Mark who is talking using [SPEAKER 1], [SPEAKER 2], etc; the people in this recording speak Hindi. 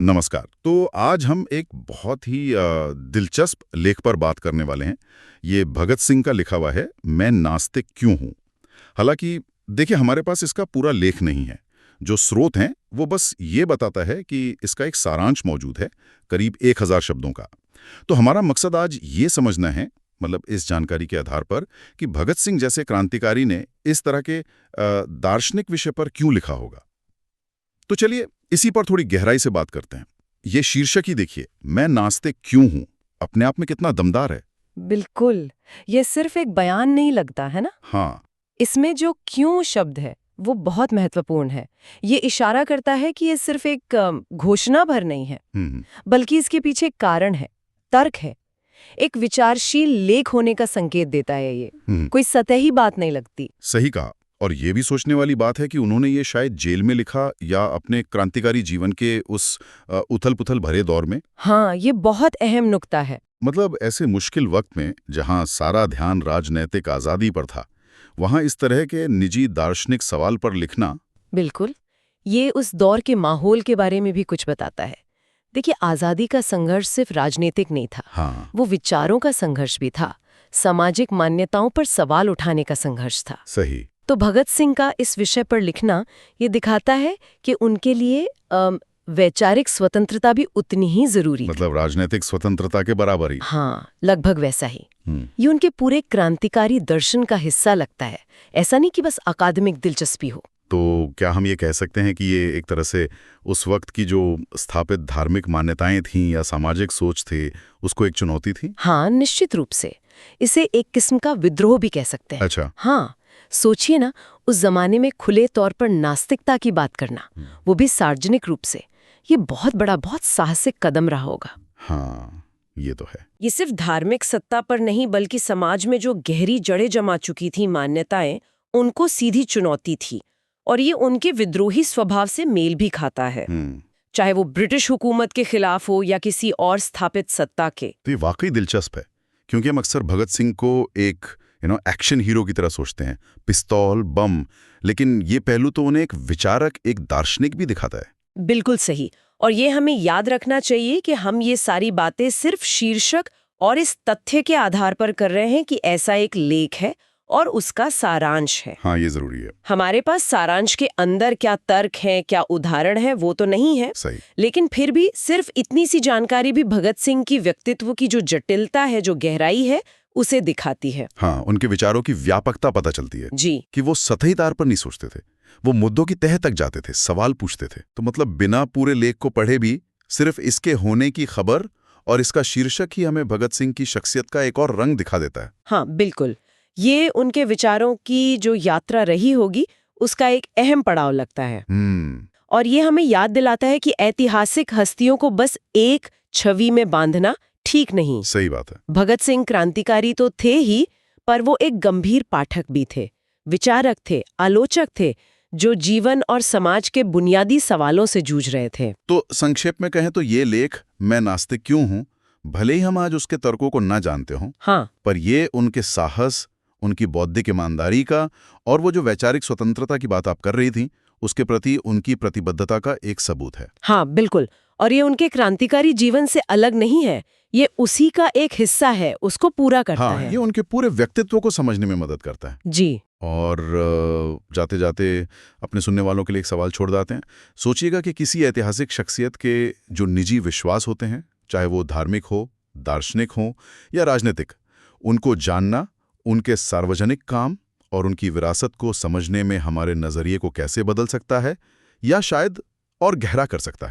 [SPEAKER 1] नमस्कार। तो आज हम एक बहुत ही दिलचस्प लेख पर बात करने वाले हैं। ये भगत सिंह का लिखा हुआ है, मैं नास्तिक क्यों हूँ। हालांकि देखिए, हमारे पास इसका पूरा लेख नहीं है। जो स्रोत हैं वो बस ये बताता है कि इसका एक सारांश मौजूद है, करीब 1000 शब्दों का। तो हमारा मकसद आज ये समझना है, मतलब इस जानकारी के आधार पर, कि भगत सिंह जैसे क्रांतिकारी ने इस तरह के दार्शनिक विषय पर क्यों लिखा होगा। तो चलिए इसी पर थोड़ी गहराई से बात करते हैं। ये शीर्षक ही देखिए, मैं नास्तिक क्यों हूं, अपने आप में कितना दमदार है।
[SPEAKER 2] बिल्कुल। ये सिर्फ एक बयान नहीं लगता है ना।
[SPEAKER 1] हाँ।
[SPEAKER 2] इसमें जो क्यों शब्द है वो बहुत महत्वपूर्ण है। ये इशारा करता है कि ये सिर्फ एक घोषणा भर नहीं है,
[SPEAKER 1] हम्म।
[SPEAKER 2] बल्कि इसके पीछे एक कारण है, तर्क है, एक विचारशील लेख होने का संकेत देता है। ये कोई सतही बात नहीं लगती।
[SPEAKER 1] सही कहा। और ये भी सोचने वाली बात है कि उन्होंने ये शायद जेल में लिखा या अपने क्रांतिकारी जीवन के उस उथल पुथल भरे दौर में।
[SPEAKER 2] हाँ, ये बहुत अहम नुक्ता है।
[SPEAKER 1] मतलब ऐसे मुश्किल वक्त में जहां सारा ध्यान राजनैतिक आज़ादी पर था, वहां इस तरह के निजी दार्शनिक सवाल पर लिखना।
[SPEAKER 2] बिल्कुल। ये उस दौर के माहौल के बारे में भी कुछ बताता है। देखिए, आज़ादी का संघर्ष सिर्फ राजनीतिक नहीं था।
[SPEAKER 1] हाँ।
[SPEAKER 2] वो विचारों का संघर्ष भी था, सामाजिक मान्यताओं पर सवाल उठाने का संघर्ष था।
[SPEAKER 1] सही।
[SPEAKER 2] तो भगत सिंह का इस विषय पर लिखना ये दिखाता है कि उनके लिए वैचारिक स्वतंत्रता भी उतनी ही जरूरी थी।
[SPEAKER 1] मतलब राजनीतिक स्वतंत्रता के बराबर ही।
[SPEAKER 2] हाँ, लगभग वैसा ही। ये उनके पूरे क्रांतिकारी दर्शन का हिस्सा लगता है, ऐसा नहीं कि बस अकादमिक दिलचस्पी हो।
[SPEAKER 1] तो क्या हम ये कह सकते हैं कि ये एक तरह से उस वक्त की जो स्थापित धार्मिक मान्यताएं थीं या सामाजिक सोच थे, उसको एक चुनौती थी?
[SPEAKER 2] हाँ, निश्चित रूप से। इसे एक किस्म का विद्रोह भी कह सकते हैं।
[SPEAKER 1] अच्छा।
[SPEAKER 2] हाँ, सोचिए ना, उस जमाने में खुले तौर पर नास्तिकता की बात करना, वो भी सार्वजनिक रूप से, ये बहुत बड़ा, बहुत साहसिक कदम रहा होगा।
[SPEAKER 1] हाँ, ये तो है।
[SPEAKER 2] ये सिर्फ धार्मिक सत्ता पर नहीं, बल्कि समाज में जो गहरी जड़ें जमा चुकी थी मान्यताएं, उनको सीधी चुनौती थी। और ये उनके विद्रोही स्वभाव से मेल भी खाता है, चाहे वो ब्रिटिश हुकूमत के खिलाफ हो या किसी और स्थापित सत्ता के।
[SPEAKER 1] तो ये वाकई दिलचस्प है, क्योंकि हम अक्सर भगत सिंह को एक एक्शन हीरो की तरह सोचते हैं, पिस्तौल, बम। लेकिन ये पहलू तो उन्हें एक विचारक, एक दार्शनिक भी दिखाता है।
[SPEAKER 2] बिल्कुल सही। और ये हमें याद रखना चाहिए कि हम ये सारी बातें सिर्फ शीर्षक और इस तथ्य के आधार पर कर रहे हैं कि ऐसा एक लेख है और उसका सारांश है।
[SPEAKER 1] हाँ, ये जरूरी है।
[SPEAKER 2] हमारे पास सारांश के अंदर क्या तर्क हैं, क्या उदाहरण है, वो तो नहीं है।
[SPEAKER 1] सही।
[SPEAKER 2] लेकिन फिर भी सिर्फ इतनी सी जानकारी भी भगत सिंह की व्यक्तित्व की जो जटिलता है, जो गहराई है, उसे दिखाती है।
[SPEAKER 1] हाँ, उनके विचारों की व्यापकता पता चलती है
[SPEAKER 2] जी।
[SPEAKER 1] कि वो सतही तार पर नहीं सोचते थे, वो मुद्दों की तह तक जाते थे, सवाल पूछते थे। तो मतलब बिना पूरे लेख को पढ़े भी सिर्फ इसके होने की खबर और इसका शीर्षक ही हमें भगत सिंह की शख्सियत का एक और रंग दिखा देता है।
[SPEAKER 2] हाँ, बिल्कुल। ये उनके विचारों की जो यात्रा रही होगी, उसका एक अहम पड़ाव लगता है। और ये हमें याद दिलाता है कि ऐतिहासिक हस्तियों को बस एक छवि में बांधना ठीक नहीं।
[SPEAKER 1] सही बात है।
[SPEAKER 2] भगत सिंह क्रांतिकारी तो थे ही, पर वो एक गंभीर पाठक भी थे, विचारक थे, आलोचक थे, जो जीवन और समाज के बुनियादी सवालों से जूझ रहे थे।
[SPEAKER 1] तो संक्षेप में कहें तो ये लेख, मैं नास्तिक क्यों हूं, भले ही हम आज उसके तर्कों को न जानते हों,
[SPEAKER 2] हाँ,
[SPEAKER 1] पर ये उनके साहस, उनकी बौद्धिक ईमानदारी का, और वो जो वैचारिक स्वतंत्रता की बात आप कर रही थी, उसके प्रति उनकी प्रतिबद्धता का एक सबूत है।
[SPEAKER 2] हाँ, बिल्कुल। और ये उनके क्रांतिकारी जीवन से अलग नहीं है, ये उसी का एक हिस्सा है, उसको पूरा करता
[SPEAKER 1] हाँ,
[SPEAKER 2] है।
[SPEAKER 1] ये उनके पूरे व्यक्तित्व को समझने में मदद करता है।
[SPEAKER 2] जी।
[SPEAKER 1] और जाते जाते अपने सुनने वालों के लिए एक सवाल छोड़ देते हैं। सोचिएगा कि किसी ऐतिहासिक शख्सियत के जो निजी विश्वास होते हैं, चाहे वो धार्मिक हो, दार्शनिक हो या राजनीतिक, उनको जानना, उनके सार्वजनिक काम और उनकी विरासत को समझने में हमारे नजरिए को कैसे बदल सकता है, या शायद और गहरा कर सकता है।